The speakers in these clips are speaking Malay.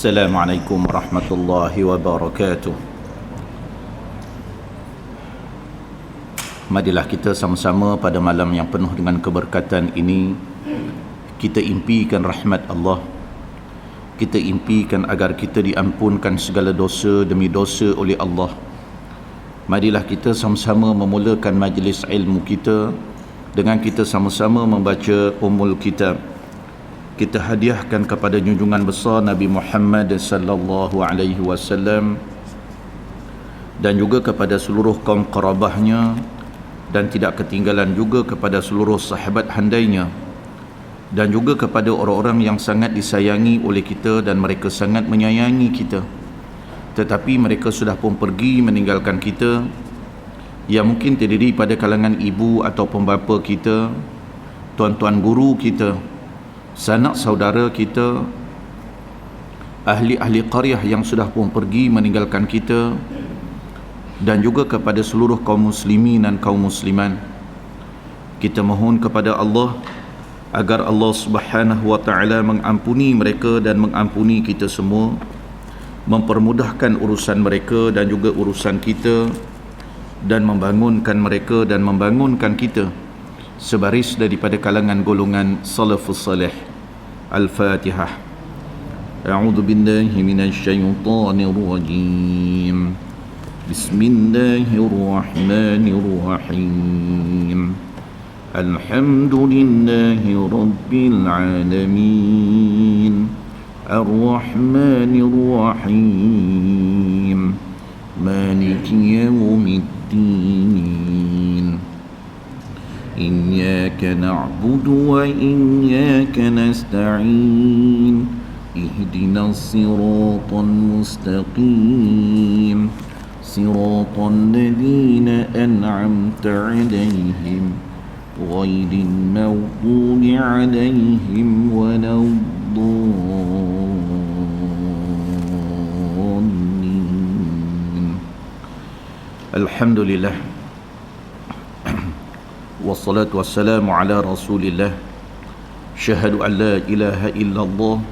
Assalamualaikum warahmatullahi wabarakatuh. Marilah kita sama-sama pada malam yang penuh dengan keberkatan ini kita impikan rahmat Allah. Kita impikan agar kita diampunkan segala dosa demi dosa oleh Allah. Marilah kita sama-sama memulakan majlis ilmu kita dengan kita sama-sama membaca Ummul Kitab. Kita hadiahkan kepada junjungan besar Nabi Muhammad sallallahu alaihi wasallam dan juga kepada seluruh kaum qarabahnya, dan tidak ketinggalan juga kepada seluruh sahabat handainya, dan juga kepada orang-orang yang sangat disayangi oleh kita dan mereka sangat menyayangi kita, tetapi mereka sudah pun pergi meninggalkan kita, yang mungkin terdiri pada kalangan ibu ataupun bapa kita, tuan-tuan guru kita, sanak saudara kita, ahli-ahli qaryah yang sudah pun pergi meninggalkan kita, dan juga kepada seluruh kaum muslimin dan kaum musliman. Kita mohon kepada Allah agar Allah Subhanahu wa taala mengampuni mereka dan mengampuni kita semua, mempermudahkan urusan mereka dan juga urusan kita, dan membangunkan mereka dan membangunkan kita sebaris daripada kalangan golongan salafus salih. Al-Fatihah. A'udzu billahi minasyaitonir rajim. Bismillahirrahmanirrahim. Alhamdulillahi rabbil alamin. Ar-Rahmanir-Rahim. Maliki yaumiddin. إياك نعبد وإياك نستعين اهدنا الصراط المستقيم صراط الذين أنعمت عليهم غير المغضوب عليهم ولا الضالين. الحمد لله wassalatu wassalamu ala rasulillah. Syahadu an la ilaha illallah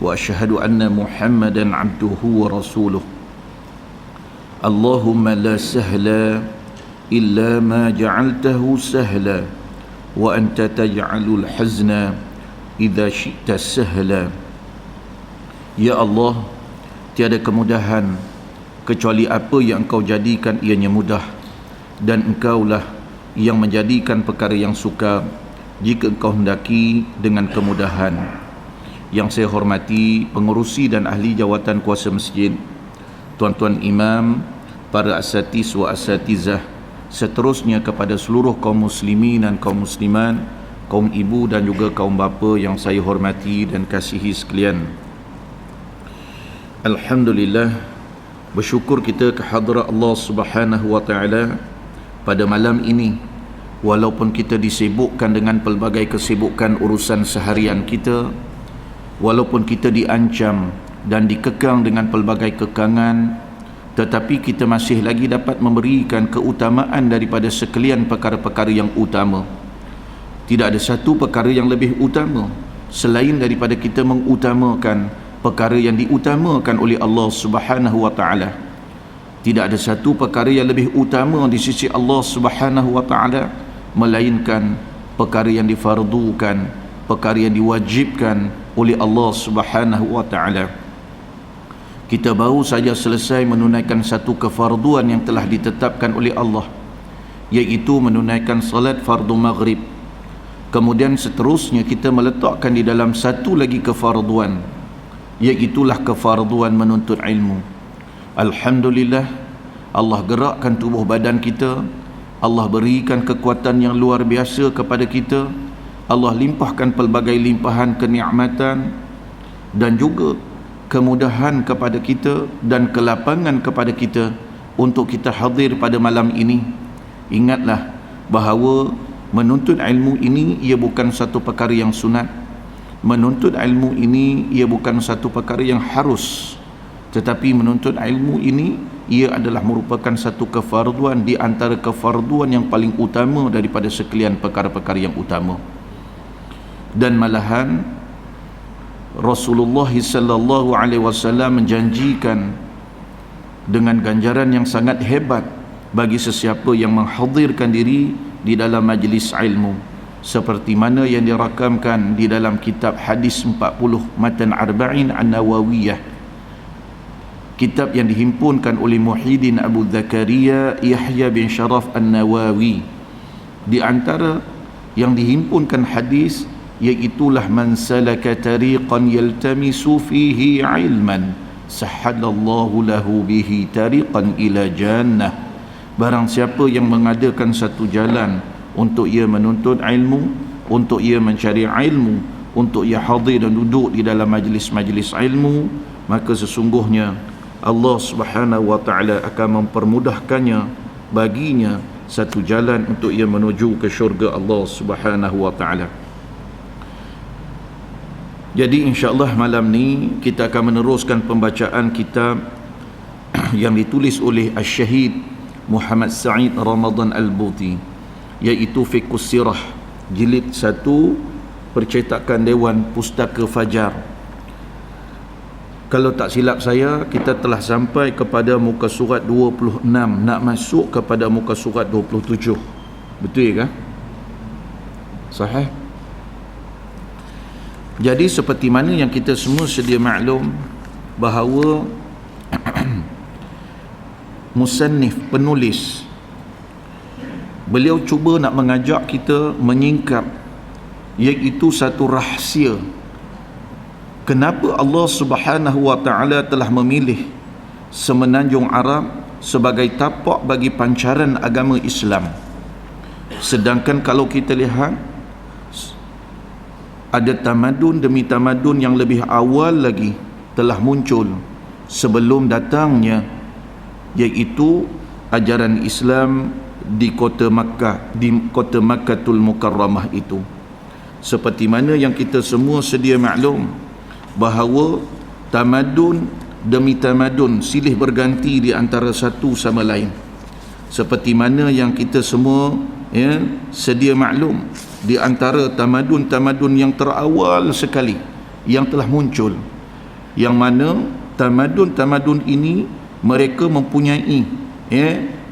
wa asyhadu anna muhammadan abduhu wa rasuluh. Allahumma la sahla illa ma ja'altahu sahla wa anta taj'alul hazna idza syi'ta sahla. Ya Allah, tiada kemudahan kecuali apa yang engkau jadikan ianya mudah, dan engkaulah yang menjadikan perkara yang sukar jika engkau hendaki dengan kemudahan. Yang saya hormati pengurusi dan ahli jawatan kuasa masjid, tuan-tuan imam, para asatiz wa asatizah, seterusnya kepada seluruh kaum muslimin dan kaum muslimat, kaum ibu dan juga kaum bapa yang saya hormati dan kasihi sekalian. Alhamdulillah, bersyukur kita kehadrat Allah Subhanahu wa taala pada malam ini, walaupun kita disibukkan dengan pelbagai kesibukan urusan seharian kita, walaupun kita diancam dan dikekang dengan pelbagai kekangan, tetapi kita masih lagi dapat memberikan keutamaan daripada sekalian perkara-perkara yang utama. Tidak ada satu perkara yang lebih utama selain daripada kita mengutamakan perkara yang diutamakan oleh Allah Subhanahu wa taala. Tidak ada satu perkara yang lebih utama di sisi Allah Subhanahu wa taala melainkan perkara yang difardukan, perkara yang diwajibkan oleh Allah Subhanahu wa taala. Kita baru saja selesai menunaikan satu kefarduan yang telah ditetapkan oleh Allah, iaitu menunaikan salat fardu maghrib. Kemudian seterusnya kita meletakkan di dalam satu lagi kefarduan, iaitulah kefarduan menuntut ilmu. Alhamdulillah, Allah gerakkan tubuh badan kita, Allah berikan kekuatan yang luar biasa kepada kita, Allah limpahkan pelbagai limpahan kenikmatan dan juga kemudahan kepada kita dan kelapangan kepada kita untuk kita hadir pada malam ini. Ingatlah bahawa menuntut ilmu ini ia bukan satu perkara yang sunat. Menuntut ilmu ini ia bukan satu perkara yang harus, tetapi menuntut ilmu ini ia adalah merupakan satu kefarduan di antara kefarduan yang paling utama daripada sekalian perkara-perkara yang utama. Dan malahan Rasulullah sallallahu alaihi wasallam menjanjikan dengan ganjaran yang sangat hebat bagi sesiapa yang menghadirkan diri di dalam majlis ilmu, seperti mana yang dirakamkan di dalam kitab hadis 40 Matan Arba'in An-Nawawiyah, kitab yang dihimpunkan oleh Muhyiddin Abu Zakaria Yahya bin Sharaf An-Nawawi. Di antara yang dihimpunkan hadis iaitulah man salaka tariqan yaltamisu fihi ilman sahhalallahu lahu bihi tariqan ila jannah. Barang siapa yang mengadakan satu jalan untuk ia menuntut ilmu, untuk ia mencari ilmu, untuk ia hadir dan duduk di dalam majlis-majlis ilmu, maka sesungguhnya Allah Subhanahu wa taala akan mempermudahkannya baginya satu jalan untuk ia menuju ke syurga Allah Subhanahu wa taala. Jadi insya-Allah malam ni kita akan meneruskan pembacaan kitab yang ditulis oleh Asy-Syahid Muhammad Sa'id Ramadan Al-Buti, iaitu Fiqhus Sirah jilid 1, percetakan Dewan Pustaka Fajar. Kalau tak silap saya, kita telah sampai kepada muka surat 26, nak masuk kepada muka surat 27. Betul ke? Sahih? Jadi seperti mana yang kita semua sedia maklum bahawa musannif, penulis, beliau cuba nak mengajak kita menyingkap iaitu satu rahsia kenapa Allah Subhanahu wa taala telah memilih semenanjung Arab sebagai tapak bagi pancaran agama Islam. Sedangkan kalau kita lihat, ada tamadun demi tamadun yang lebih awal lagi telah muncul sebelum datangnya, iaitu ajaran Islam di kota Makkah, di kota Makkatul Mukarramah itu. Seperti mana yang kita semua sedia maklum bahawa tamadun demi tamadun silih berganti di antara satu sama lain. Seperti mana yang kita semua sedia maklum, di antara tamadun-tamadun yang terawal sekali yang telah muncul, yang mana tamadun-tamadun ini mereka mempunyai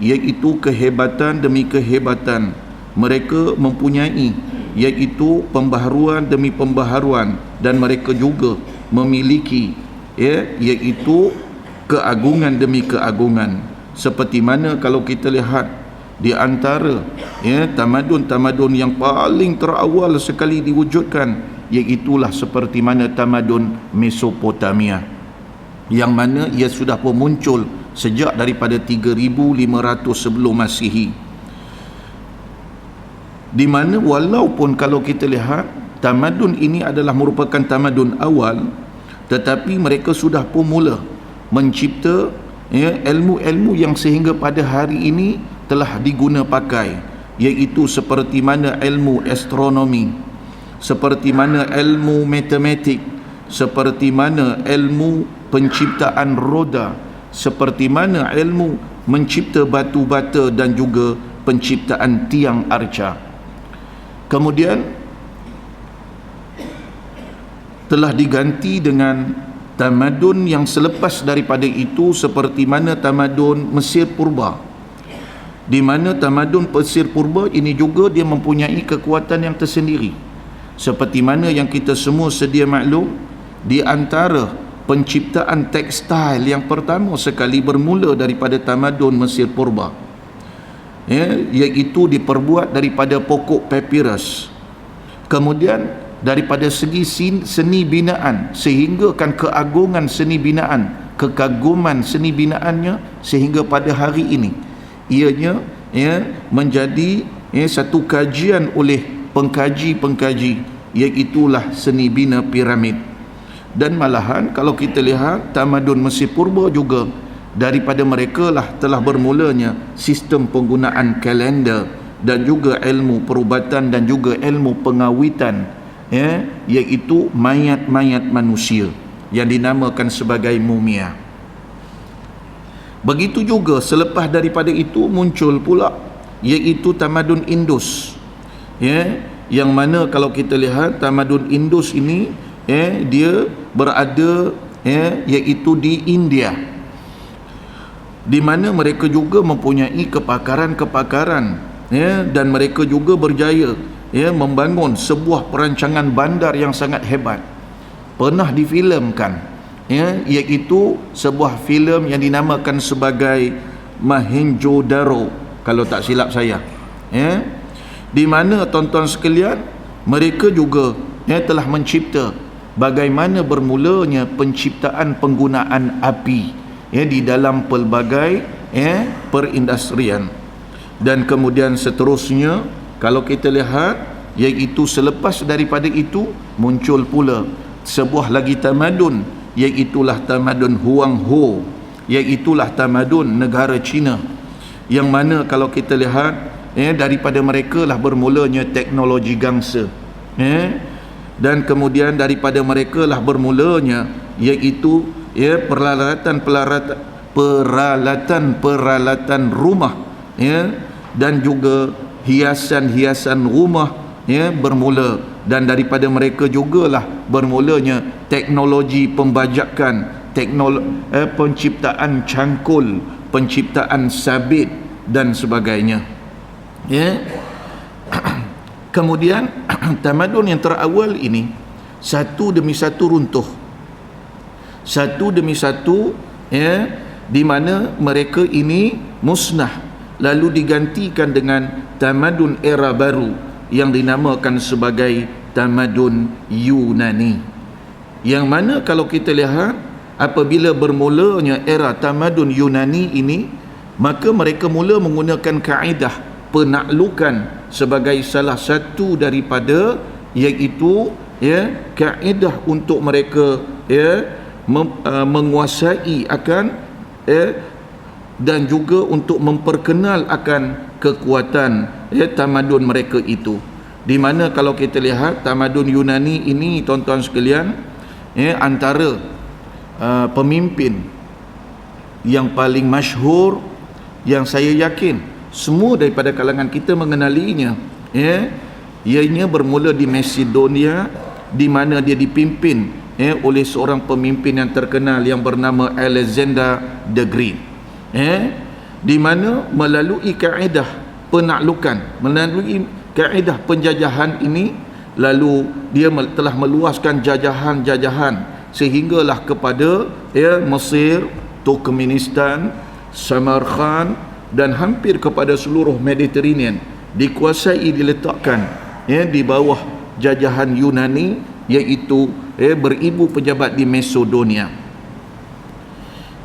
iaitu kehebatan demi kehebatan, mereka mempunyai iaitu pembaharuan demi pembaharuan, dan mereka juga memiliki iaitu keagungan demi keagungan. Seperti mana kalau kita lihat di antara tamadun-tamadun yang paling terawal sekali diwujudkan, iaitulah seperti mana tamadun Mesopotamia, yang mana ia sudah pun muncul sejak daripada 3500 sebelum Masihi, di mana walaupun kalau kita lihat tamadun ini adalah merupakan tamadun awal, tetapi mereka sudah pun mula mencipta ilmu-ilmu yang sehingga pada hari ini telah diguna pakai, iaitu seperti mana ilmu astronomi, seperti mana ilmu matematik, seperti mana ilmu penciptaan roda, seperti mana ilmu mencipta batu bata dan juga penciptaan tiang arca. Kemudian telah diganti dengan tamadun yang selepas daripada itu, seperti mana tamadun Mesir Purba, di mana tamadun Mesir Purba ini juga dia mempunyai kekuatan yang tersendiri. Seperti mana yang kita semua sedia maklum, di antara penciptaan tekstil yang pertama sekali bermula daripada tamadun Mesir Purba, iaitu diperbuat daripada pokok papyrus. Kemudian daripada segi seni binaan, sehingga kan keagungan seni binaan, kekaguman seni binaannya, sehingga pada hari ini ianya menjadi satu kajian oleh pengkaji-pengkaji, iaitulah seni bina piramid. Dan malahan kalau kita lihat tamadun Mesir Purba juga, daripada mereka lah telah bermulanya sistem penggunaan kalender dan juga ilmu perubatan dan juga ilmu pengawitan, iaitu mayat-mayat manusia yang dinamakan sebagai mumia. Begitu juga selepas daripada itu muncul pula iaitu tamadun Indus, yang mana kalau kita lihat tamadun Indus ini dia berada iaitu di India, di mana mereka juga mempunyai kepakaran-kepakaran dan mereka juga berjaya membangun sebuah perancangan bandar yang sangat hebat. Pernah difilmkan, iaitu sebuah filem yang dinamakan sebagai Mohenjo-daro, kalau tak silap saya, di mana tuan-tuan sekalian, mereka juga telah mencipta bagaimana bermulanya penciptaan penggunaan api di dalam pelbagai perindustrian. Dan kemudian seterusnya, kalau kita lihat, iaitu selepas daripada itu muncul pula sebuah lagi tamadun, iaitulah tamadun Huangho, iaitulah tamadun negara China, yang mana kalau kita lihat daripada mereka lah bermulanya teknologi gangsa, dan kemudian daripada mereka lah bermulanya iaitu peralatan rumah, dan juga hiasan-hiasan rumah bermula, dan daripada mereka jugalah bermulanya teknologi pembajakan, penciptaan cangkul, penciptaan sabit dan sebagainya. Kemudian tamadun yang terawal ini satu demi satu runtuh, satu demi satu, di mana mereka ini musnah, lalu digantikan dengan tamadun era baru yang dinamakan sebagai tamadun Yunani, yang mana kalau kita lihat apabila bermulanya era tamadun Yunani ini, maka mereka mula menggunakan kaedah penaklukan sebagai salah satu daripada, iaitu kaedah untuk mereka menguasai akan dan juga untuk memperkenal akan kekuatan tamadun mereka itu. Di mana kalau kita lihat tamadun Yunani ini, tuan-tuan sekalian, antara pemimpin yang paling masyhur, yang saya yakin semua daripada kalangan kita mengenalinya, ianya bermula di Macedonia, di mana dia dipimpin oleh seorang pemimpin yang terkenal yang bernama Alexander the Great, di mana melalui kaedah penaklukan, melalui kaedah penjajahan ini, lalu dia telah meluaskan jajahan-jajahan sehinggalah kepada Mesir, Turkmenistan, Samarkand, dan hampir kepada seluruh Mediterranean dikuasai, diletakkan di bawah jajahan Yunani, iaitu beribu pejabat di Macedonia.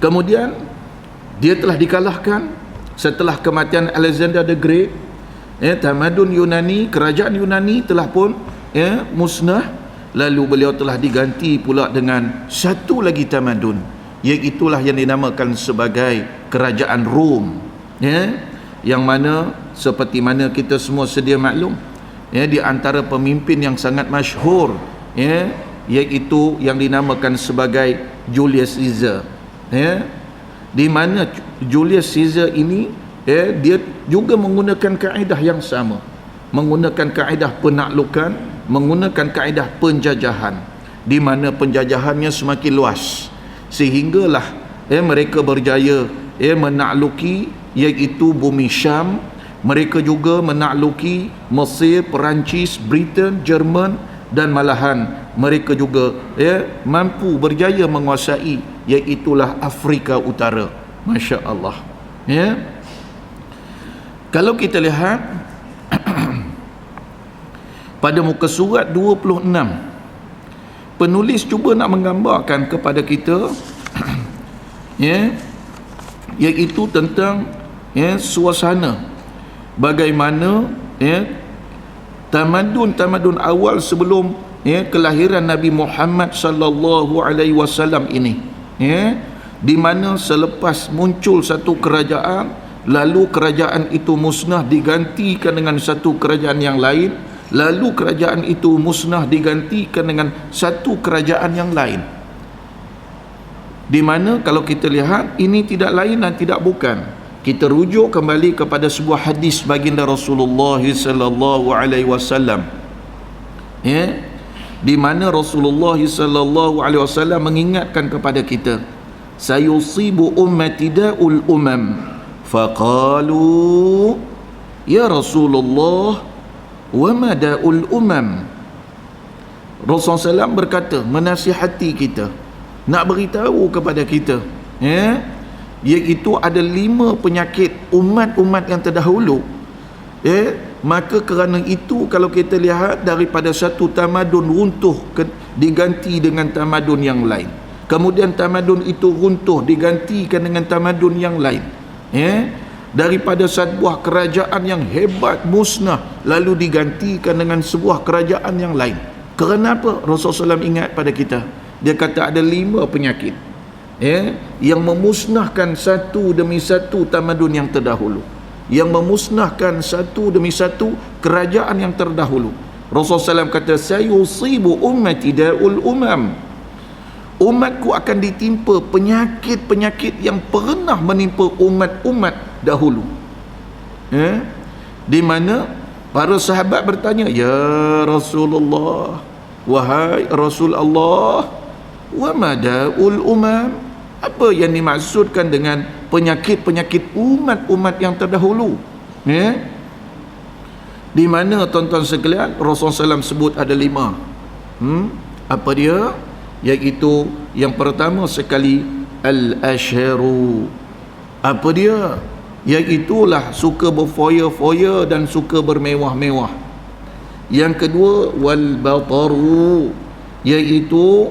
Kemudian dia telah dikalahkan setelah kematian Alexander the Great. Tamadun Yunani, kerajaan Yunani telah pun musnah, lalu beliau telah diganti pula dengan satu lagi tamadun, iaitulah yang dinamakan sebagai kerajaan Rom, yang mana seperti mana kita semua sedia maklum, di antara pemimpin yang sangat masyhur, iaitu yang dinamakan sebagai Julius Caesar, di mana Julius Caesar ini dia juga menggunakan kaedah yang sama, menggunakan kaedah penaklukan, menggunakan kaedah penjajahan, di mana penjajahannya semakin luas sehinggalah mereka berjaya menakluki iaitu bumi Syam. Mereka juga menakluki Mesir, Perancis, Britain, Jerman, dan malahan mereka juga mampu berjaya menguasai iaitulah Afrika Utara. Masya Allah. Kalau kita lihat pada muka surat 26, penulis cuba nak menggambarkan kepada kita iaitu tentang suasana bagaimana tamadun awal sebelum kelahiran Nabi Muhammad sallallahu alaihi wasallam ini, di mana selepas muncul satu kerajaan, lalu kerajaan itu musnah digantikan dengan satu kerajaan yang lain, lalu kerajaan itu musnah digantikan dengan satu kerajaan yang lain, di mana kalau kita lihat ini tidak lain dan tidak bukan, kita rujuk kembali kepada sebuah hadis baginda Rasulullah sallallahu alaihi wasallam, di mana Rasulullah sallallahu alaihi wasallam mengingatkan kepada kita, sayusibu ummati da'ul umam, faqalu ya Rasulullah wa ma da'ul umam. Rasulullah SAW berkata, menasihati kita, nak beritahu kepada kita, iaitu ada 5 penyakit umat-umat yang terdahulu. Maka kerana itu, kalau kita lihat daripada satu tamadun runtuh diganti dengan tamadun yang lain, kemudian tamadun itu runtuh digantikan dengan tamadun yang lain, daripada sebuah kerajaan yang hebat musnah lalu digantikan dengan sebuah kerajaan yang lain. Kerana apa? Rasulullah SAW ingat pada kita, dia kata ada 5 penyakit yang memusnahkan satu demi satu tamadun yang terdahulu, yang memusnahkan satu demi satu kerajaan yang terdahulu. Rasulullah SAW kata, sayusibu ummati da'ul umam, umatku akan ditimpa penyakit-penyakit yang pernah menimpa umat-umat dahulu. Di mana para sahabat bertanya, ya Rasulullah, wahai Rasul Allah, wa mada'ul umam, apa yang dimaksudkan dengan penyakit-penyakit umat-umat yang terdahulu? Di mana tuan-tuan sekalian, Rasulullah SAW sebut ada 5. Apa dia? Iaitu yang pertama sekali, al-asharu. Apa dia? Iaitulah suka berfoya-foya dan suka bermewah-mewah. Yang kedua, wal bataru, iaitu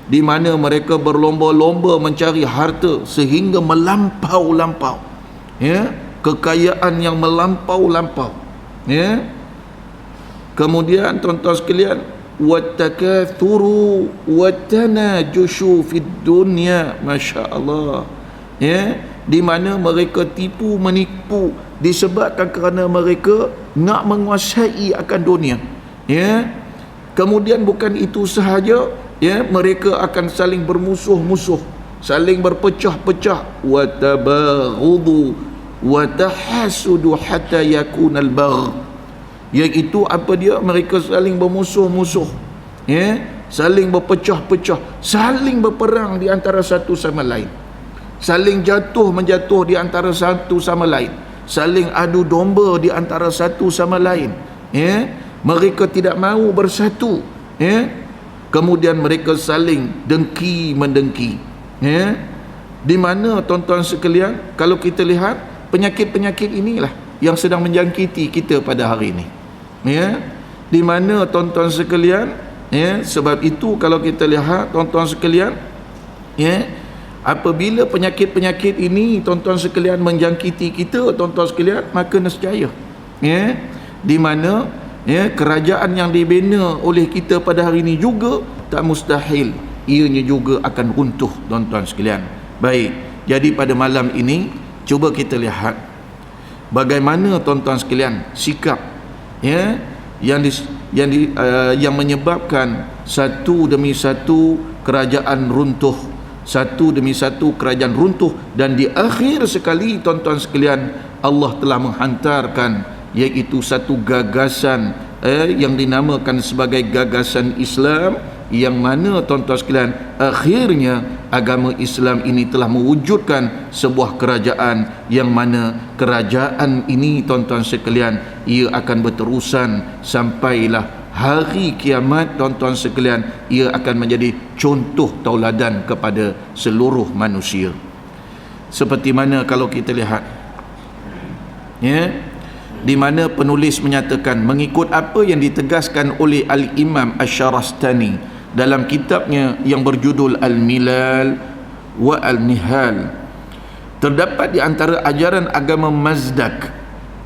di mana mereka berlomba-lomba mencari harta sehingga melampau-lampau, kekayaan yang melampau-lampau. Kemudian tuan-tuan sekalian, wattakathuru wattanajushu fid dunya, masya-Allah, di mana mereka tipu menipu disebabkan kerana mereka nak menguasai akan dunia. Kemudian bukan itu sahaja, mereka akan saling bermusuh-musuh, saling berpecah-pecah, wa tabaghudu wa tahasudu hatta yakunal bagh, iaitu apa dia? Mereka saling bermusuh-musuh, saling berpecah-pecah, saling berperang di antara satu sama lain, saling jatuh-menjatuh di antara satu sama lain, saling adu domba di antara satu sama lain. Mereka tidak mahu bersatu. Kemudian mereka saling dengki-mendengki. Di mana tuan-tuan sekalian, kalau kita lihat penyakit-penyakit inilah yang sedang menjangkiti kita pada hari ini. Di mana tuan-tuan sekalian, sebab itu kalau kita lihat tuan-tuan sekalian, apabila penyakit-penyakit ini tuan-tuan sekalian menjangkiti kita, tuan-tuan sekalian, maka nescaya di mana kerajaan yang dibina oleh kita pada hari ini juga tak mustahil ianya juga akan runtuh, tuan-tuan sekalian. Baik, jadi pada malam ini cuba kita lihat bagaimana tuan-tuan sekalian sikap yang menyebabkan satu demi satu kerajaan runtuh, satu demi satu kerajaan runtuh, dan di akhir sekali tuan-tuan sekalian Allah telah menghantarkan iaitu satu gagasan yang dinamakan sebagai gagasan Islam, yang mana tuan-tuan sekalian akhirnya agama Islam ini telah mewujudkan sebuah kerajaan, yang mana kerajaan ini tuan-tuan sekalian ia akan berterusan sampailah hari kiamat. Tuan-tuan sekalian, ia akan menjadi contoh tauladan kepada seluruh manusia. Seperti mana kalau kita lihat di mana penulis menyatakan mengikut apa yang ditegaskan oleh Al-Imam Asy-Syarastani dalam kitabnya yang berjudul Al-Milal wa Al-Nihal, terdapat di antara ajaran agama Mazdak.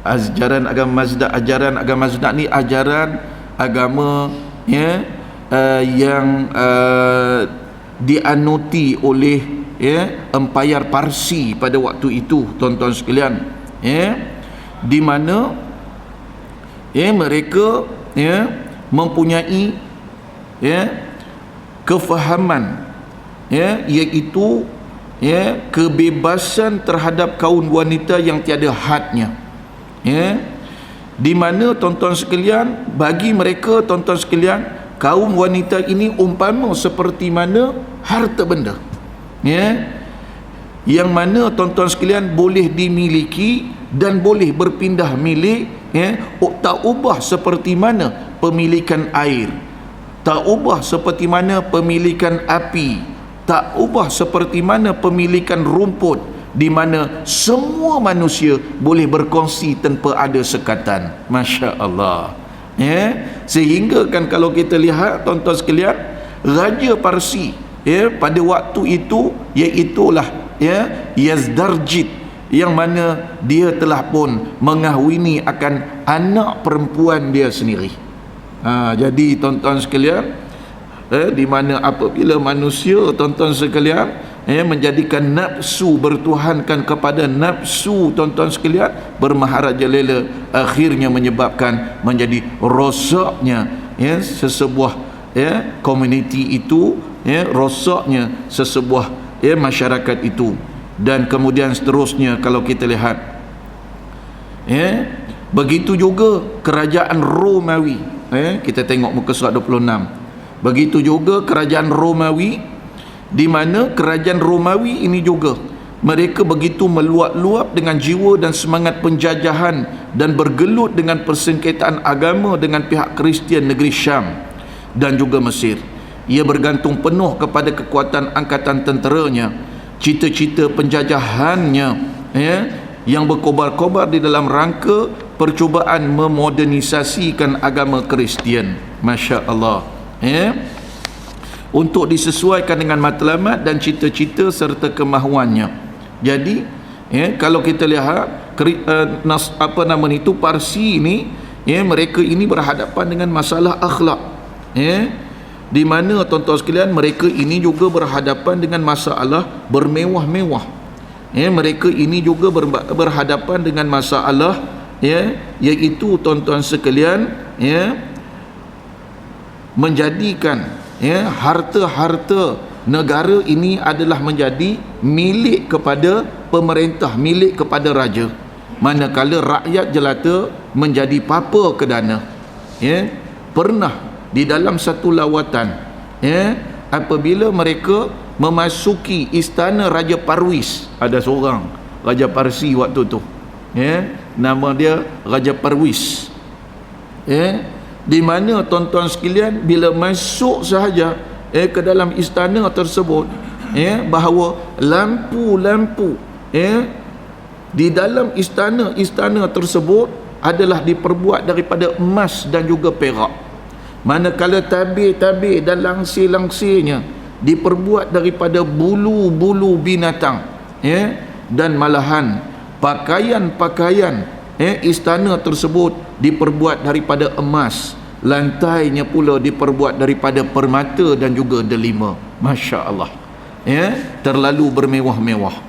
Ajaran agama Mazdak ni ajaran agama yang dianuti oleh empayar Parsi pada waktu itu, tuan-tuan sekalian, di mana mereka mempunyai kefahaman iaitu kebebasan terhadap kaum wanita yang tiada hadnya, di mana tuan-tuan sekalian, bagi mereka tuan-tuan sekalian, kaum wanita ini umpama seperti mana harta benda, ya, yang mana tuan-tuan sekalian boleh dimiliki dan boleh berpindah milik, ya. Tak ubah seperti mana pemilikan air, tak ubah seperti mana pemilikan api, tak ubah seperti mana pemilikan rumput, di mana semua manusia boleh berkongsi tanpa ada sekatan. Masya Allah, ya. Sehingga kan kalau kita lihat tuan-tuan sekalian, Raja Parsi, ya, pada waktu itu iaitulah, ya, Yazdarjid, yang mana dia telah pun mengahwini akan anak perempuan dia sendiri. Jadi tuan-tuan sekalian, di mana apabila manusia, tuan-tuan sekalian, menjadikan nafsu bertuhankan kepada nafsu, tuan-tuan sekalian, bermaharajalela, akhirnya menyebabkan menjadi rosaknya, ya, sesebuah, ya, komuniti itu, ya, rosaknya sesebuah, ya, masyarakat itu. Dan kemudian seterusnya kalau kita lihat, ya, begitu juga kerajaan Romawi, kita tengok muka surat 26. Begitu juga kerajaan Romawi, di mana kerajaan Romawi ini juga mereka begitu meluap-luap dengan jiwa dan semangat penjajahan dan bergelut dengan persengketaan agama dengan pihak Kristian negeri Syam dan juga Mesir. Ia bergantung penuh kepada kekuatan angkatan tenteranya, cita-cita penjajahannya, ya, yang berkobar-kobar di dalam rangka percubaan memodernisasikan agama Kristian. Masya Allah, ya, untuk disesuaikan dengan matlamat dan cita-cita serta kemahuannya. Jadi, ya, kalau kita lihat Parsi ini, ya, mereka ini berhadapan dengan masalah akhlak, ya, di mana tuan-tuan sekalian, mereka ini juga berhadapan dengan masalah bermewah-mewah, ya, mereka ini juga berhadapan dengan masalah, ya, iaitu tuan-tuan sekalian, ya, menjadikan, ya, harta-harta negara ini adalah menjadi milik kepada pemerintah, milik kepada raja, manakala rakyat jelata menjadi papa kedana. Ya, pernah di dalam satu lawatan, ya, apabila mereka memasuki istana Raja Parwis, ada seorang Raja Parsi waktu tu, ya, nama dia Raja Parwis, ya, di mana tuan-tuan sekalian bila masuk sahaja, ke dalam istana tersebut, ya, bahawa lampu-lampu, ya, di dalam istana tersebut adalah diperbuat daripada emas dan juga perak, manakala tabir-tabir dan langsir-langsirnya diperbuat daripada bulu-bulu binatang, ya, dan malahan pakaian-pakaian, istana tersebut diperbuat daripada emas, lantainya pula diperbuat daripada permata dan juga delima. Masya Allah, ya, terlalu bermewah-mewah.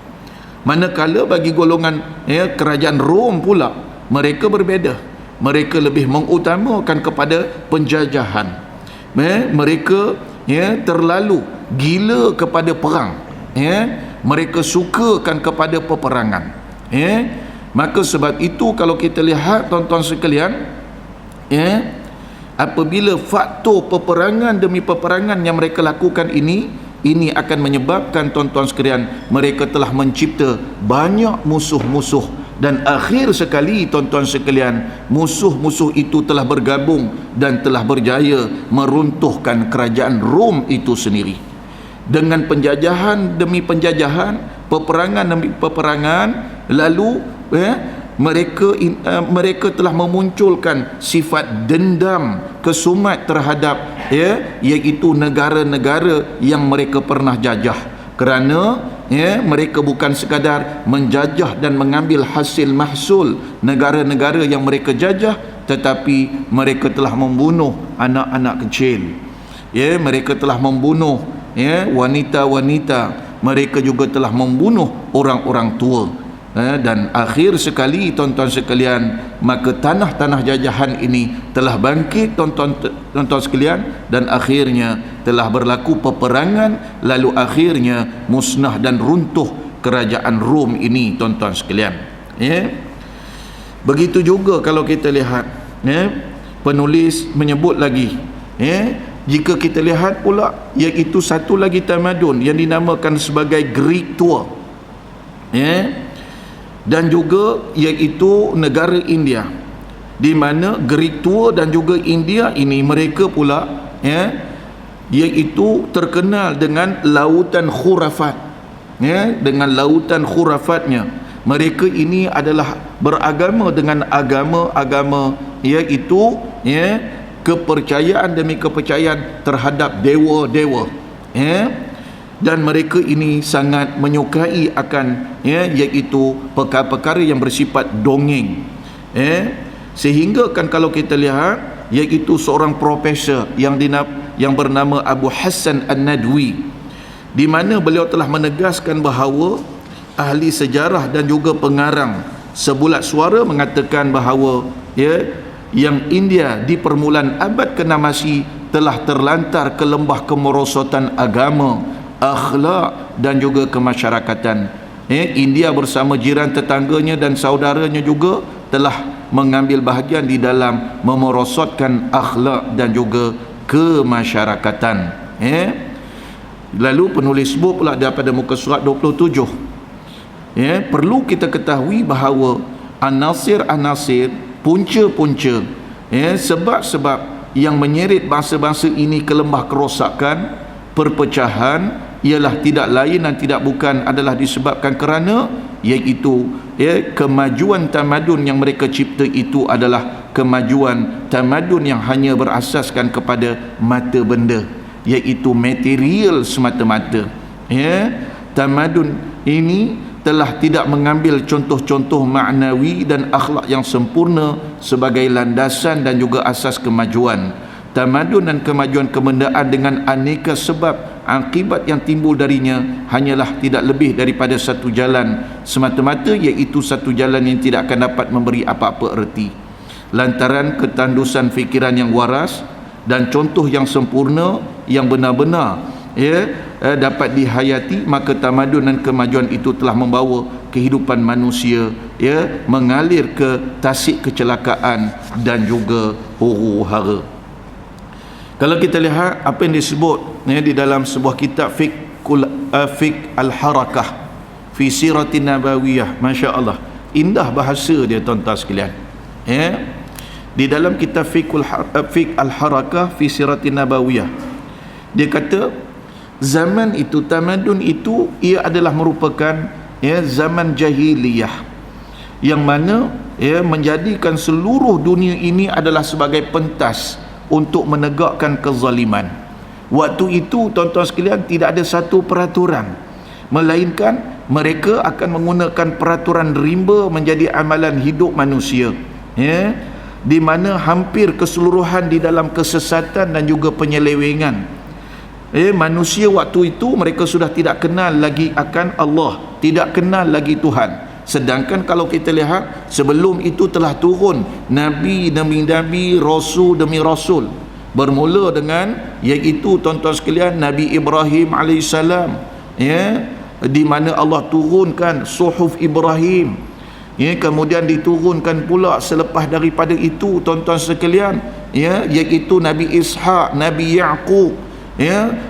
Manakala bagi golongan, ya, kerajaan Rom pula, mereka berbeza. Mereka lebih mengutamakan kepada penjajahan, mereka, ya, terlalu gila kepada perang, ya, mereka sukakan kepada peperangan, ya. Maka sebab itu kalau kita lihat tuan-tuan sekalian, ya, apabila faktor peperangan demi peperangan yang mereka lakukan ini akan menyebabkan tuan-tuan sekalian, mereka telah mencipta banyak musuh-musuh, dan akhir sekali tuan-tuan sekalian, musuh-musuh itu telah bergabung dan telah berjaya meruntuhkan kerajaan Rom itu sendiri. Dengan penjajahan demi penjajahan, peperangan demi peperangan, lalu, mereka telah memunculkan sifat dendam, kesumat terhadap, ya, iaitu negara-negara yang mereka pernah jajah, kerana, ya, mereka bukan sekadar menjajah dan mengambil hasil mahsul negara-negara yang mereka jajah, tetapi mereka telah membunuh anak-anak kecil, ya, mereka telah membunuh, ya, wanita-wanita, mereka juga telah membunuh orang-orang tua. Dan akhir sekali tuan-tuan sekalian, maka tanah-tanah jajahan ini telah bangkit tuan-tuan sekalian, dan akhirnya telah berlaku peperangan, lalu akhirnya musnah dan runtuh kerajaan Rom ini tuan-tuan sekalian, ya. Begitu juga kalau kita lihat, ya, penulis menyebut lagi, ya, Jika kita lihat pula, iaitu satu lagi tamadun yang dinamakan sebagai Greek Tour, dan juga iaitu negara India, di mana Greek Tour dan juga India ini mereka pula iaitu terkenal dengan lautan khurafat, dengan lautan khurafatnya. Mereka ini adalah beragama dengan agama-agama iaitu kepercayaan demi kepercayaan terhadap dewa-dewa, dan mereka ini sangat menyukai akan iaitu perkara-perkara yang bersifat dongeng, sehingga kan kalau kita lihat iaitu seorang profesor yang bernama Abu Hassan An-Nadwi, di mana beliau telah menegaskan bahawa ahli sejarah dan juga pengarang sebulat suara mengatakan bahawa yang India di permulaan abad ke-6 telah terlantar ke lembah kemerosotan agama, akhlak dan juga kemasyarakatan. India bersama jiran tetangganya dan saudaranya juga telah mengambil bahagian di dalam memerosotkan akhlak dan juga kemasyarakatan. Lalu penulis sebut pula daripada muka surat 27, perlu kita ketahui bahawa anasir-anasir, punca-punca, sebab-sebab yang menyeret bangsa-bangsa ini ke lembah kerosakan, perpecahan, ialah tidak lain dan tidak bukan adalah disebabkan kerana iaitu kemajuan tamadun yang mereka cipta itu adalah kemajuan tamadun yang hanya berasaskan kepada mata benda, iaitu material semata-mata. Tamadun ini telah tidak mengambil contoh-contoh maknawi dan akhlak yang sempurna sebagai landasan dan juga asas kemajuan. Tamadun dan kemajuan kebendaan dengan aneka sebab akibat yang timbul darinya hanyalah tidak lebih daripada satu jalan semata-mata, iaitu satu jalan yang tidak akan dapat memberi apa-apa erti. Lantaran ketandusan fikiran yang waras dan contoh yang sempurna yang benar-benar dapat dihayati, maka tamadun dan kemajuan itu telah membawa kehidupan manusia mengalir ke tasik kecelakaan dan juga huru-hara. Kalau kita lihat apa yang disebut di dalam sebuah kitab Fiqh Al-Harakah fi Siratin Nabawiyah, Masya Allah, indah bahasa dia tuan-tuan sekalian. Di dalam kitab Fiqh Al-Harakah fi Siratin Nabawiyah, dia kata zaman itu, tamadun itu, ia adalah merupakan zaman jahiliyah yang mana menjadikan seluruh dunia ini adalah sebagai pentas untuk menegakkan kezaliman. Waktu itu tuan-tuan sekalian tidak ada satu peraturan, melainkan mereka akan menggunakan peraturan rimba menjadi amalan hidup manusia, di mana hampir keseluruhan di dalam kesesatan dan juga penyelewengan. Manusia waktu itu mereka sudah tidak kenal lagi akan Allah, tidak kenal lagi Tuhan. Sedangkan kalau kita lihat sebelum itu telah turun Nabi demi Nabi, Rasul demi Rasul. Bermula dengan iaitu tuan-tuan sekalian Nabi Ibrahim AS, di mana Allah turunkan Suhuf Ibrahim. Kemudian diturunkan pula selepas daripada itu tuan-tuan sekalian iaitu Nabi Ishaq, Nabi Yaqub.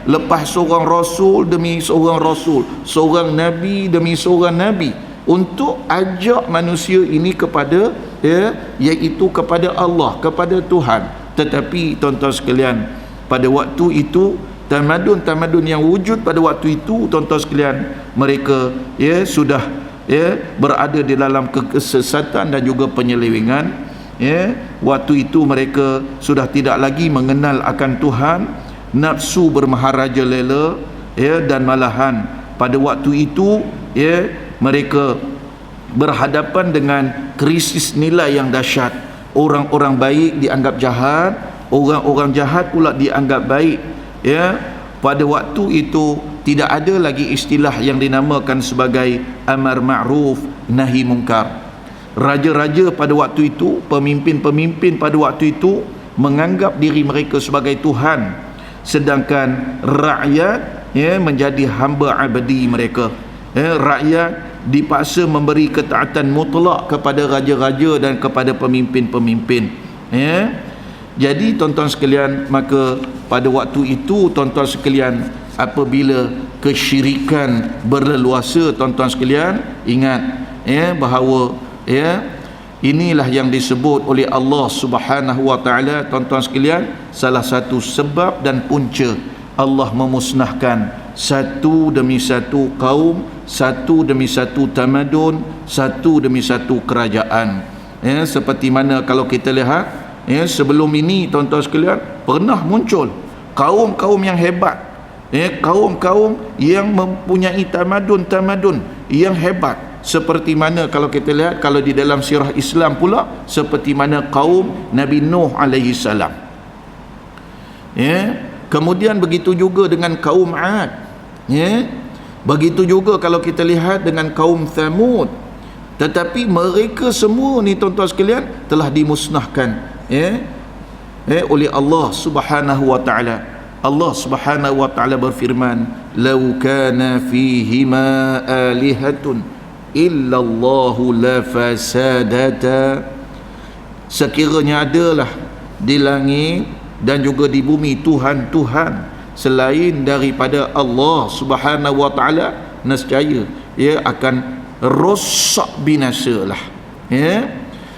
Lepas seorang Rasul demi seorang Rasul, seorang Nabi demi seorang Nabi, untuk ajak manusia ini kepada iaitu kepada Allah, kepada Tuhan. Tetapi tuan-tuan sekalian, pada waktu itu tamadun yang wujud pada waktu itu tuan-tuan sekalian, mereka sudah berada di dalam kesesatan dan juga penyelewengan. Waktu itu mereka sudah tidak lagi mengenal akan Tuhan, nafsu bermaharajalela, dan malahan pada waktu itu mereka berhadapan dengan krisis nilai yang dahsyat. Orang-orang baik dianggap jahat, orang-orang jahat pula dianggap baik. Pada waktu itu tidak ada lagi istilah yang dinamakan sebagai amar ma'ruf nahi mungkar. Raja-raja pada waktu itu, pemimpin-pemimpin pada waktu itu menganggap diri mereka sebagai Tuhan, sedangkan rakyat menjadi hamba abadi mereka. Rakyat dipaksa memberi ketaatan mutlak kepada raja-raja dan kepada pemimpin-pemimpin. Jadi tuan-tuan sekalian, maka pada waktu itu tuan-tuan sekalian, apabila kesyirikan berleluasa, tuan-tuan sekalian, ingat bahawa inilah yang disebut oleh Allah Subhanahu wa taala, tuan-tuan sekalian, salah satu sebab dan punca Allah memusnahkan satu demi satu kaum, satu demi satu tamadun, satu demi satu kerajaan. Seperti mana kalau kita lihat, sebelum ini tuan-tuan sekalian, pernah muncul kaum-kaum yang hebat, kaum-kaum yang mempunyai tamadun yang hebat. Seperti mana kalau kita lihat, kalau di dalam sirah Islam pula, seperti mana kaum Nabi Nuh alaihi salam. Kemudian begitu juga dengan kaum Ad. Begitu juga kalau kita lihat dengan kaum Thamud. Tetapi mereka semua ni tuan-tuan sekalian telah dimusnahkan oleh Allah Subhanahu wa taala. Allah Subhanahu wa taala berfirman, "Lau kana fihima alihatun illallahu la fasadata." Sekiranya adalah di langit dan juga di bumi Tuhan-Tuhan selain daripada Allah Subhanahu wa taala, nescaya ia akan rosak binasalah.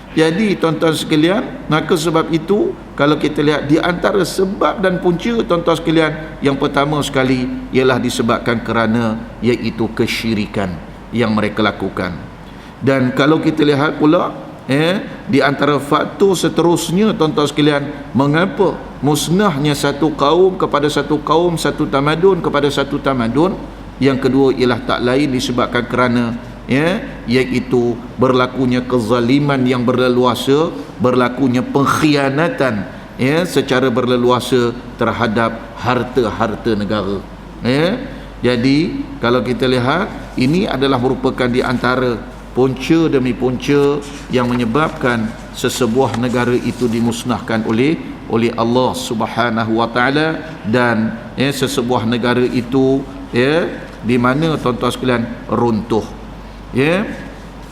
Jadi tuan-tuan sekalian, maka sebab itu kalau kita lihat di antara sebab dan punca, tuan-tuan sekalian, yang pertama sekali ialah disebabkan kerana iaitu kesyirikan yang mereka lakukan. Dan kalau kita lihat pula di antara faktor seterusnya, tuan-tuan sekalian, mengapa musnahnya satu kaum kepada satu kaum, satu tamadun kepada satu tamadun, yang kedua ialah tak lain disebabkan kerana iaitu berlakunya kezaliman yang berleluasa, berlakunya pengkhianatan secara berleluasa terhadap harta-harta negara. Jadi kalau kita lihat, ini adalah merupakan di antara punca demi punca yang menyebabkan sesebuah negara itu dimusnahkan oleh Allah Subhanahu wa taala, dan sesebuah negara itu di mana tuan-tuan sekalian runtuh.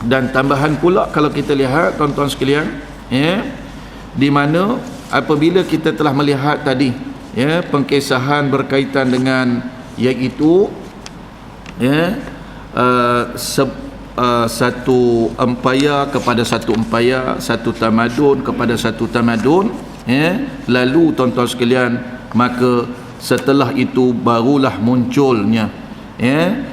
Dan tambahan pula kalau kita lihat tuan-tuan sekalian, di mana apabila kita telah melihat tadi pengkisahan berkaitan dengan iaitu satu empayar kepada satu empayar, satu tamadun kepada satu tamadun, lalu tuan-tuan sekalian, maka setelah itu barulah munculnya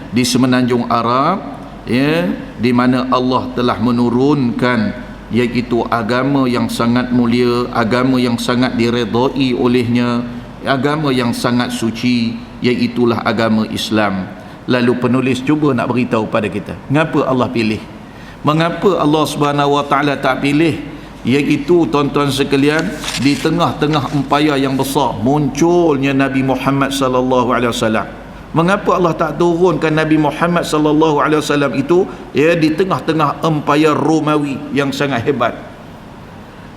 di semenanjung Arab, di mana Allah telah menurunkan iaitu agama yang sangat mulia, agama yang sangat diredai olehnya, agama yang sangat suci, iaitulah agama Islam. Lalu penulis cuba nak beritahu pada kita, mengapa Allah pilih, mengapa Allah Subhanahu wa taala tak pilih iaitu tuan-tuan sekalian, di tengah-tengah empayar yang besar munculnya Nabi Muhammad sallallahu alaihi wasallam. Mengapa Allah tak turunkan Nabi Muhammad sallallahu alaihi wasallam itu di tengah-tengah empayar Romawi yang sangat hebat?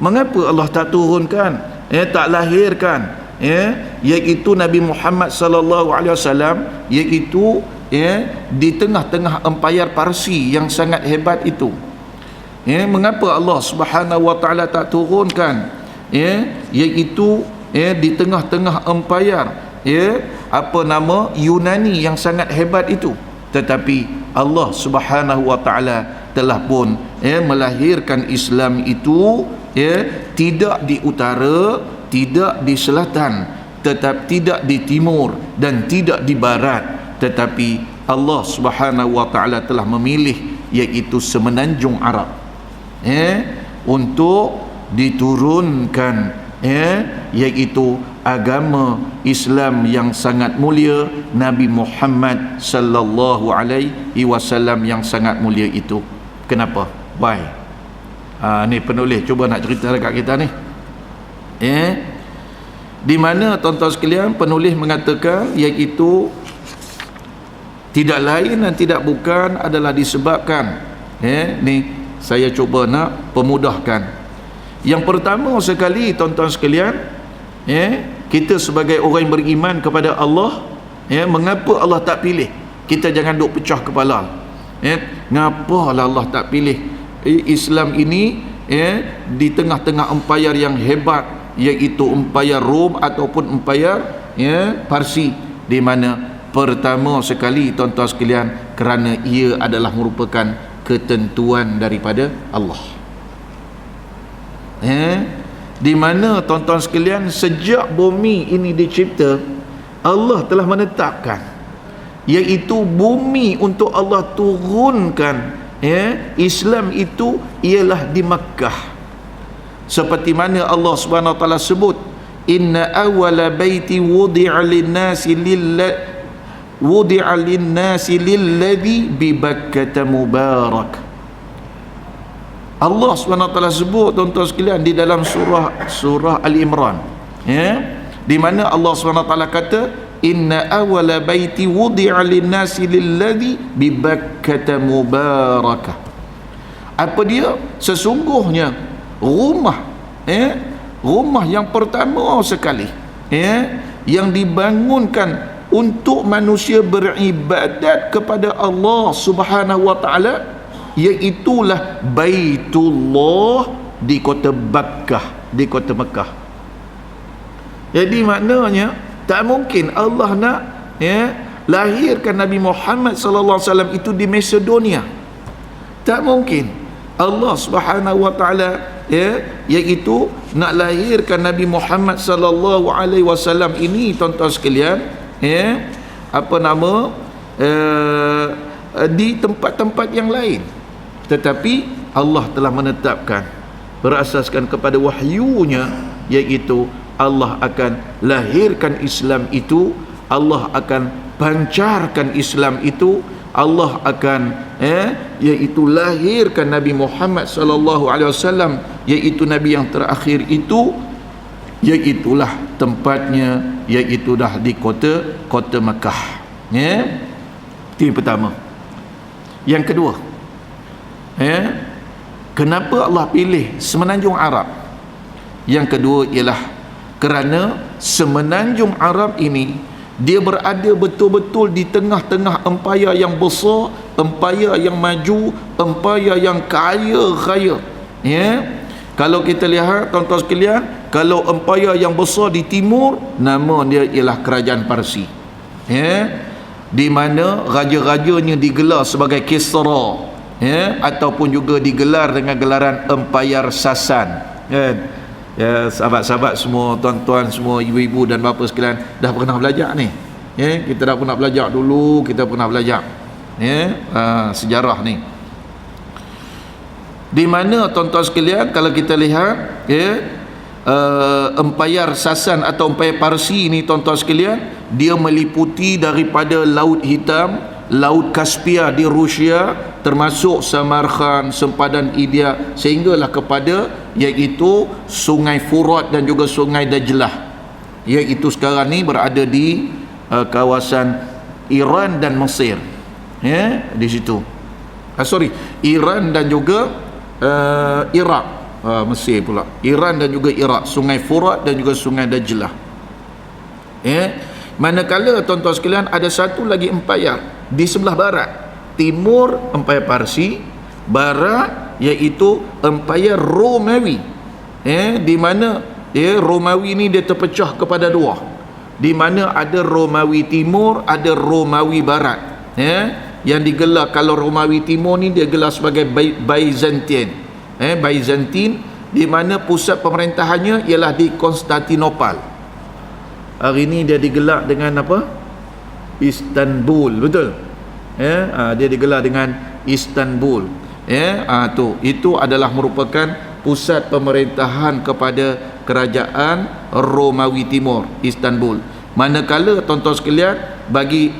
Mengapa Allah tak turunkan, tak lahirkan iaitu Nabi Muhammad sallallahu alaihi wasallam iaitu di tengah-tengah empayar Parsi yang sangat hebat itu? Mengapa Allah Subhanahu wa taala tak turunkan iaitu di tengah-tengah empayar Yunani yang sangat hebat itu? Tetapi Allah Subhanahu wa taala telah pun melahirkan Islam itu tidak di utara, tidak di selatan, tetap tidak di timur dan tidak di barat, tetapi Allah Subhanahu wa taala telah memilih iaitu semenanjung Arab untuk diturunkan iaitu agama Islam yang sangat mulia, Nabi Muhammad sallallahu alaihi wasallam yang sangat mulia itu. Kenapa? Why? Ni penulis cuba nak cerita dekat kita ni. Di mana tuan-tuan sekalian, penulis mengatakan iaitu tidak lain dan tidak bukan adalah disebabkan ni saya cuba nak pemudahkan. Yang pertama sekali tuan-tuan sekalian, kita sebagai orang yang beriman kepada Allah, mengapa Allah tak pilih? Kita jangan duk pecah kepala. Ngapalah Allah tak pilih Islam ini di tengah-tengah empayar yang hebat, iaitu empayar Rom ataupun empayar Parsi, di mana pertama sekali tuan-tuan sekalian kerana ia adalah merupakan ketentuan daripada Allah. Di mana tuan-tuan sekalian sejak bumi ini dicipta, Allah telah menetapkan iaitu bumi untuk Allah turunkan Islam itu ialah di Makkah. Seperti mana Allah Subhanahu Wa Taala sebut, inna awwala baiti wudi'a lin-nasi lilladhi bi Bakkah mubarak. Allah Subhanahu Wa Taala sebut tuan-tuan sekalian di dalam surah Al-Imran, di mana Allah Subhanahu Wa Taala kata, inna awwala baiti wudi'a lin-nasi lilladhi bi Bakkah mubarakah. Apa dia? Sesungguhnya rumah yang pertama sekali yang dibangunkan untuk manusia beribadat kepada Allah Subhanahu Wa Taala, iaitulah Baitullah di kota Bakkah, di kota Mekah. Jadi maknanya tak mungkin Allah nak lahirkan Nabi Muhammad sallallahu alaihi wasallam itu di Macedonia. Tak mungkin Allah Subhanahu Wa Taala iaitu nak lahirkan Nabi Muhammad sallallahu alaihi wasallam ini tuan-tuan sekalian di tempat-tempat yang lain. Tetapi Allah telah menetapkan berasaskan kepada wahyunya, iaitu Allah akan lahirkan Islam itu, Allah akan pancarkan Islam itu, Allah akan iaitu lahirkan Nabi Muhammad sallallahu alaihi wasallam, iaitu nabi yang terakhir itu, iaitulah tempatnya, iaitu dah di kota Mekah. Itu yang pertama. Yang kedua, kenapa Allah pilih Semenanjung Arab? Yang kedua ialah kerana Semenanjung Arab ini dia berada betul-betul di tengah-tengah empayar yang besar, empayar yang maju, empayar yang kaya raya. Kalau kita lihat tuan-tuan sekalian, kalau empayar yang besar di timur, nama dia ialah Kerajaan Parsi, di mana raja-rajanya digelar sebagai Kisra, ataupun juga digelar dengan gelaran Empayar Sasan, sahabat-sahabat semua, tuan-tuan semua, ibu-ibu dan bapa sekalian dah pernah belajar ni. Kita dah pernah belajar dulu, kita pernah belajar sejarah ni. Di mana tuan-tuan sekalian kalau kita lihat Empayar Sasan atau Empayar Parsi ini tuan-tuan sekalian, dia meliputi daripada Laut Hitam, Laut Kaspia di Rusia, termasuk Samarkand, sempadan India, sehinggalah kepada iaitu Sungai Furat dan juga Sungai Dajlah, iaitu sekarang ni berada di kawasan Iran dan Mesir, di situ. Iran dan juga Iraq, Mesir pula, Iran dan juga Iraq, Sungai Furat dan juga Sungai Dajlah. Manakala tuan-tuan sekalian ada satu lagi empayar di sebelah barat, timur Empayar Parsi, barat iaitu Empayar Romawi, di mana Romawi ni dia terpecah kepada dua, di mana ada Romawi Timur, ada Romawi Barat. Yang digelar, kalau Romawi Timur ni dia gelar sebagai Byzantine, Byzantine, di mana pusat pemerintahannya ialah di Konstantinopel. Hari ini dia digelar dengan apa? Istanbul, betul? Dia digelar dengan Istanbul. Itu adalah merupakan pusat pemerintahan kepada kerajaan Romawi Timur, Istanbul. Manakala tuan-tuan sekalian bagi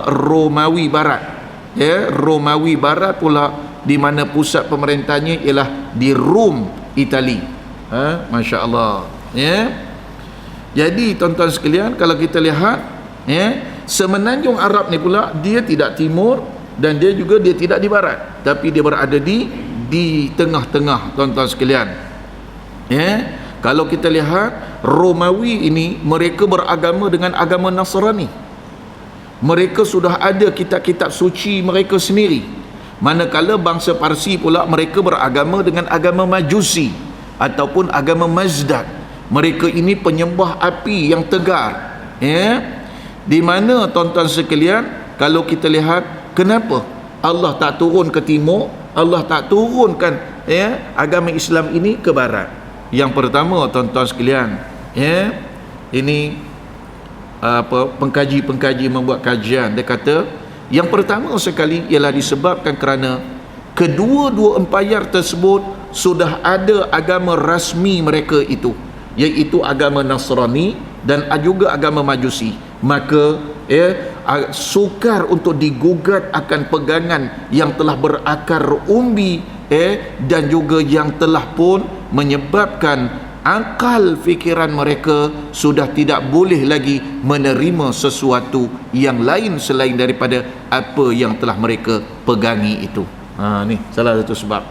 Romawi Barat, Romawi Barat pula, di mana pusat pemerintahnya ialah di Rom, Itali. Masya-Allah. Jadi tuan-tuan sekalian kalau kita lihat, Semenanjung Arab ni pula dia tidak timur dan dia tidak di barat, tapi dia berada di tengah-tengah tuan-tuan sekalian. Kalau kita lihat Romawi ini, mereka beragama dengan agama Nasrani. Mereka sudah ada kitab-kitab suci mereka sendiri. Manakala bangsa Parsi pula mereka beragama dengan agama Majusi. ataupun agama Mazdak. Mereka ini penyembah api yang tegar, di mana tuan-tuan sekalian, kalau kita lihat kenapa Allah tak turun ke timur, Allah tak turunkan agama Islam ini ke barat. Yang pertama tuan-tuan sekalian, ini pengkaji-pengkaji membuat kajian, dia kata yang pertama sekali ialah disebabkan kerana kedua-dua empayar tersebut sudah ada agama rasmi mereka itu, iaitu agama Nasrani dan juga agama Majusi. Maka sukar untuk digugat akan pegangan yang telah berakar umbi dan juga yang telah pun menyebabkan akal fikiran mereka sudah tidak boleh lagi menerima sesuatu yang lain selain daripada apa yang telah mereka pegangi itu. Ni salah satu sebab.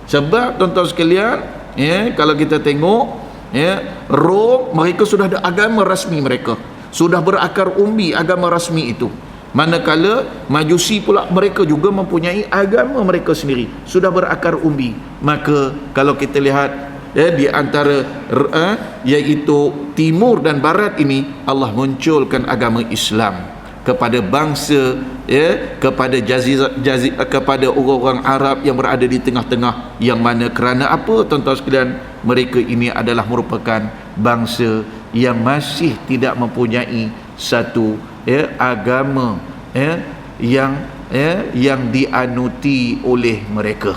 Sebab tuan-tuan sekalian, kalau kita tengok, Rom, mereka sudah ada agama rasmi mereka, sudah berakar umbi agama rasmi itu. Manakala Majusi pula mereka juga mempunyai agama mereka sendiri, sudah berakar umbi. Maka kalau kita lihat di antara iaitu timur dan barat ini, Allah munculkan agama Islam kepada bangsa, kepada kepada orang-orang Arab yang berada di tengah-tengah, yang mana kerana apa tuan-tuan sekalian, mereka ini adalah merupakan bangsa yang masih tidak mempunyai satu agama yang dianuti oleh mereka,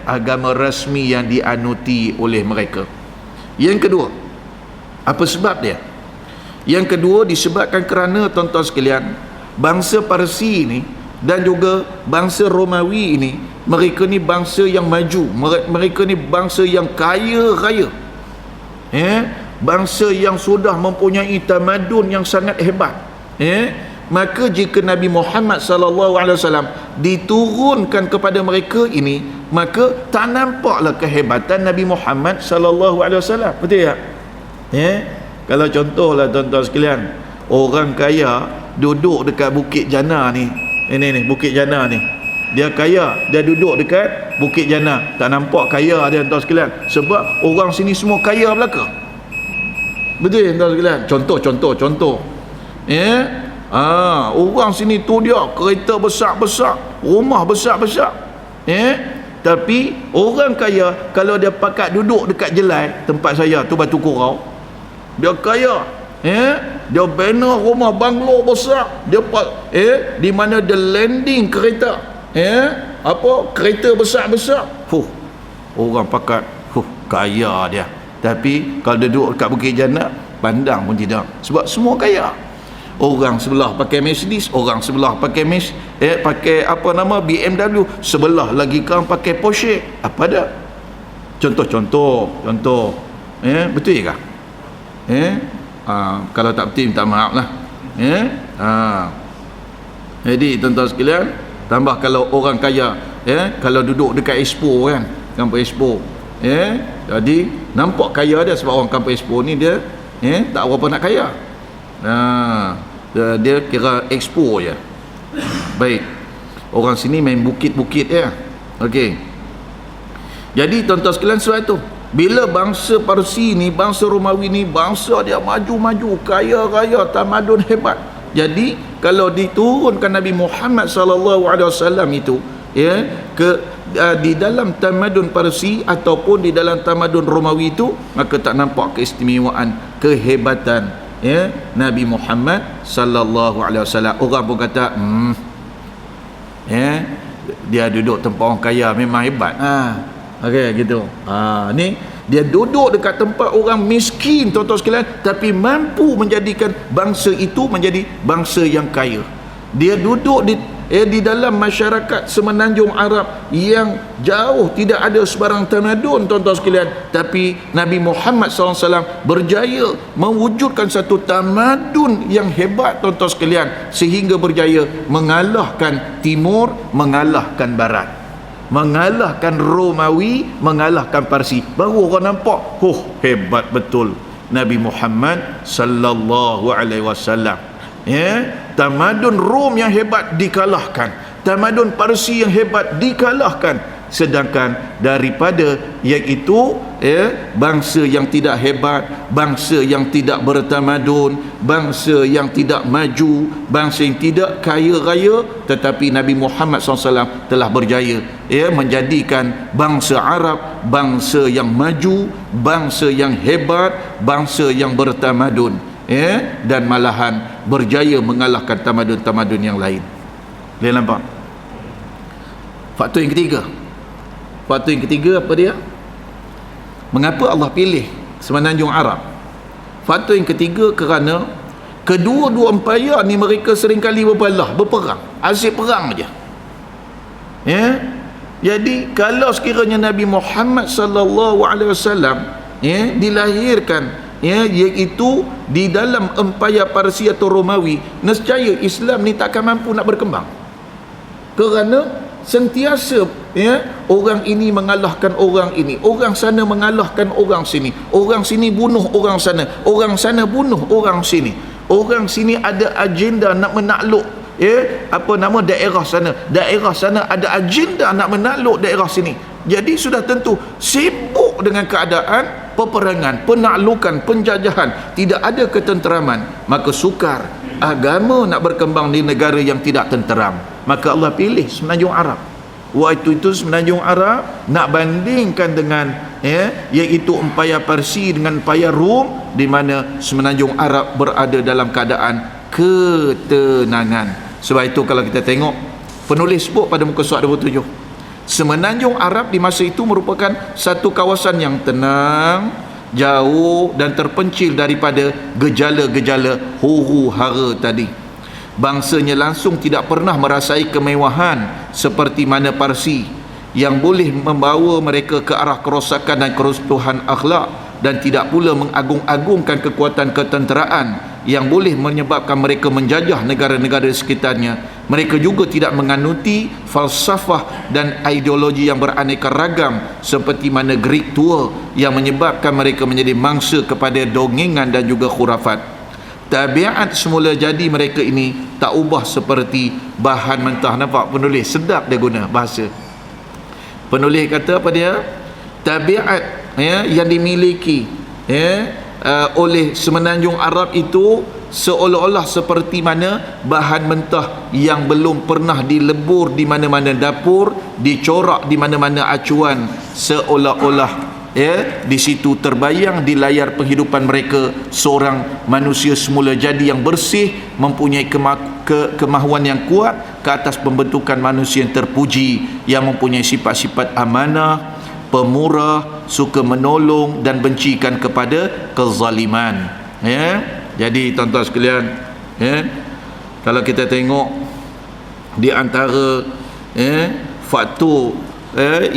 agama rasmi yang dianuti oleh mereka. Yang kedua, apa sebab dia? Yang kedua disebabkan kerana tuan-tuan sekalian, bangsa Parsi ini dan juga bangsa Romawi ini, mereka ni bangsa yang maju, mereka ni bangsa yang kaya raya, bangsa yang sudah mempunyai tamadun yang sangat hebat. Maka jika Nabi Muhammad sallallahu alaihi wasallam diturunkan kepada mereka ini, maka tak nampaklah kehebatan Nabi Muhammad sallallahu alaihi wasallam. Betul tak? Kalau contohlah tuan-tuan sekalian, orang kaya duduk dekat Bukit Jana ni, ini Bukit Jana ni, dia kaya, dia duduk dekat Bukit Jana, tak nampak kaya dia tuan-tuan sekalian, sebab orang sini semua kaya belaka. Betul tuan-tuan sekalian? Contoh. Orang sini tu dia kereta besar-besar, rumah besar-besar, tapi orang kaya kalau dia pakat duduk dekat Jelai, tempat saya tu Batu Kurau, dia kaya, dia bina rumah banglo besar, dia di mana dia landing kereta, kereta besar-besar, orang pakat, kaya dia. Tapi kalau dia duduk dekat Bukit Jannah, pandang pun tidak, sebab semua kaya. Orang sebelah pakai Mercedes, orang sebelah pakai pakai BMW, sebelah lagi kan pakai Porsche. Apa dah? Contoh. Betul ke? Kalau tak betul minta maaf lah. Jadi tuan-tuan sekalian, tambah kalau orang kaya, kalau duduk dekat Expo kan, Kampung Expo, jadi nampak kaya dia, sebab orang Kampung Expo ni dia tak berapa nak kaya. Dia kira Expo je. Baik, orang sini main bukit-bukit ya. Okey. Jadi tuan-tuan sekalian, sebab itu bila bangsa Parsi ni, bangsa Romawi ni, bangsa dia maju-maju, kaya-kaya, tamadun hebat. Jadi kalau diturunkan Nabi Muhammad sallallahu alaihi wasallam itu di dalam tamadun Parsi ataupun di dalam tamadun Romawi itu, maka tak nampak keistimewaan, kehebatan Nabi Muhammad sallallahu alaihi wasallam. Orang pun kata dia duduk tempat orang kaya memang hebat. Okey gitu. Ni dia duduk dekat tempat orang miskin tuan-tuan sekalian, tapi mampu menjadikan bangsa itu menjadi bangsa yang kaya. Dia duduk di dalam masyarakat semenanjung Arab yang jauh tidak ada sebarang tamadun tuan-tuan sekalian, tapi Nabi Muhammad SAW berjaya mewujudkan satu tamadun yang hebat tuan-tuan sekalian, sehingga berjaya mengalahkan timur, mengalahkan barat, mengalahkan Romawi, mengalahkan Parsi. Baru orang nampak, hebat betul Nabi Muhammad sallallahu alaihi wasallam. Tamadun Rom yang hebat dikalahkan, tamadun Parsi yang hebat dikalahkan, sedangkan daripada iaitu bangsa yang tidak hebat, bangsa yang tidak bertamadun, bangsa yang tidak maju, bangsa yang tidak kaya raya, tetapi Nabi Muhammad SAW telah berjaya menjadikan bangsa Arab bangsa yang maju, bangsa yang hebat, bangsa yang bertamadun, dan malahan berjaya mengalahkan tamadun-tamadun yang lain. Boleh nampak? Faktor yang ketiga apa dia? Mengapa Allah pilih Semenanjung Arab? Faktor yang ketiga kerana kedua-dua empayar ni mereka seringkali berperang, asyik perang aja. Jadi kalau sekiranya Nabi Muhammad sallallahu alaihi wasallam dilahirkan iaitu di dalam empayar Parsi atau Romawi, nescaya Islam ni takkan mampu nak berkembang. Kerana sentiasa orang ini mengalahkan orang ini, orang sana mengalahkan orang sini, orang sini bunuh orang sana bunuh orang sini, orang sini ada agenda nak menakluk daerah sana ada agenda nak menakluk daerah sini. Jadi sudah tentu sibuk dengan keadaan peperangan, penaklukan, penjajahan, tidak ada ketenteraman, maka sukar agama nak berkembang di negara yang tidak tenteram. Maka Allah pilih Semenanjung Arab. Waktu itu Semenanjung Arab nak bandingkan dengan iaitu empayar Parsi dengan empayar Rom, di mana Semenanjung Arab berada dalam keadaan ketenangan. Sebab itu kalau kita tengok penulis sebut pada muka surat 27, Semenanjung Arab di masa itu merupakan satu kawasan yang tenang, jauh dan terpencil daripada gejala-gejala huru-hara tadi. Bangsanya langsung tidak pernah merasai kemewahan seperti mana Parsi yang boleh membawa mereka ke arah kerosakan dan keruntuhan akhlak, dan tidak pula mengagung-agungkan kekuatan ketenteraan yang boleh menyebabkan mereka menjajah negara-negara di sekitarnya. Mereka juga tidak menganuti falsafah dan ideologi yang beraneka ragam seperti mana Greek tua yang menyebabkan mereka menjadi mangsa kepada dongengan dan juga khurafat. Tabiat semula jadi mereka ini tak ubah seperti bahan mentah. Nampak penulis sedap dia guna bahasa. Penulis kata apa dia? Tabiat yang dimiliki oleh Semenanjung Arab itu seolah-olah seperti mana bahan mentah yang belum pernah dilebur di mana-mana dapur, dicorak di mana-mana acuan, seolah-olah di situ terbayang di layar penghidupan mereka seorang manusia semula jadi yang bersih, mempunyai kemahuan yang kuat ke atas pembentukan manusia yang terpuji, yang mempunyai sifat-sifat amanah, pemurah, suka menolong dan bencikan kepada kezaliman. Jadi tuan-tuan sekalian, kalau kita tengok di antara faktor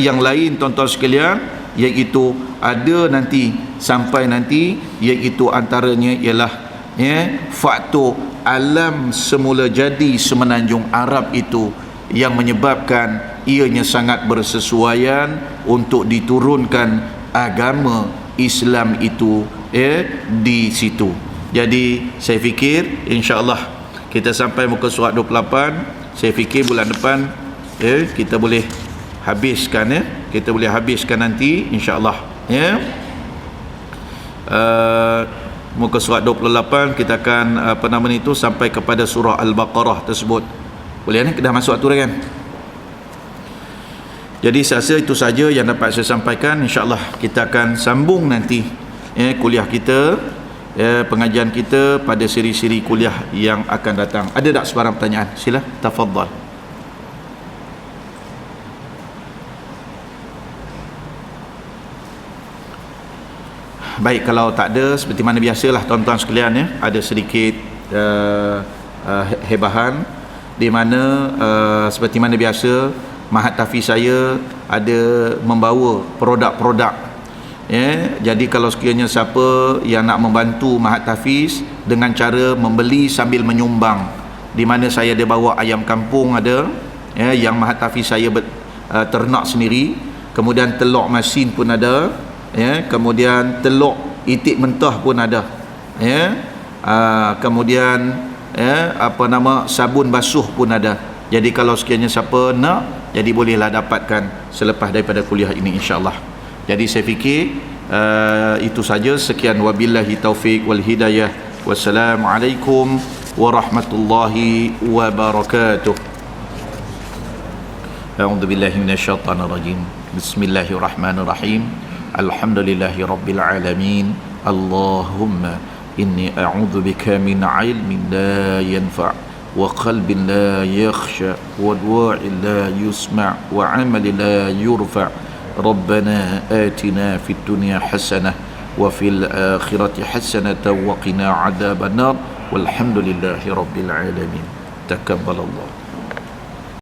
yang lain tuan-tuan sekalian, iaitu ada nanti sampai nanti, iaitu antaranya ialah faktor alam semula jadi Semenanjung Arab itu yang menyebabkan ianya sangat bersesuaian untuk diturunkan agama Islam itu di situ. Jadi saya fikir insya-Allah kita sampai muka surat 28. Saya fikir bulan depan kita boleh habiskan kita boleh habiskan nanti insya-Allah muka surat 28 kita akan sampai kepada surah Al-Baqarah tersebut. Boleh ni dah masuk aturan kan? Jadi saya rasa itu saja yang dapat saya sampaikan. InsyaAllah kita akan sambung nanti kuliah kita, pengajian kita pada siri-siri kuliah yang akan datang. Ada tak sebarang pertanyaan? Sila, tafadhal. Baik, kalau tak ada, seperti mana biasalah tuan-tuan sekalian, ada sedikit hebahan, di mana seperti mana biasa Mahat Tahfiz saya ada membawa produk-produk. Jadi kalau sekiranya siapa yang nak membantu Mahat Tahfiz dengan cara membeli sambil menyumbang, di mana saya ada bawa ayam kampung ada, yang Mahat Tahfiz saya ternak sendiri, kemudian telur masin pun ada, kemudian telur itik mentah pun ada, kemudian sabun basuh pun ada. Jadi kalau sekiranya siapa nak Jadi bolehlah dapatkan selepas daripada kuliah ini insya-Allah. Jadi saya fikir itu saja. Sekian, wabillahi taufik wal hidayah. Wassalamualaikum warahmatullahi wabarakatuh. A'udzu billahi minasyaitonir rajim. Bismillahirrahmanirrahim. Alhamdulillahi rabbil alamin. Allahumma inni a'udzu bika min 'ilmin la yanfa' wa qalbin la yakhsha wa du'a'in la yusma' wa 'amalin la yurfa'. Rabbana atina fid dunya hasanah wa fil akhirati hasanatan wa qina 'adzabannar. Walhamdulillahi rabbil alamin. Takabbalallah.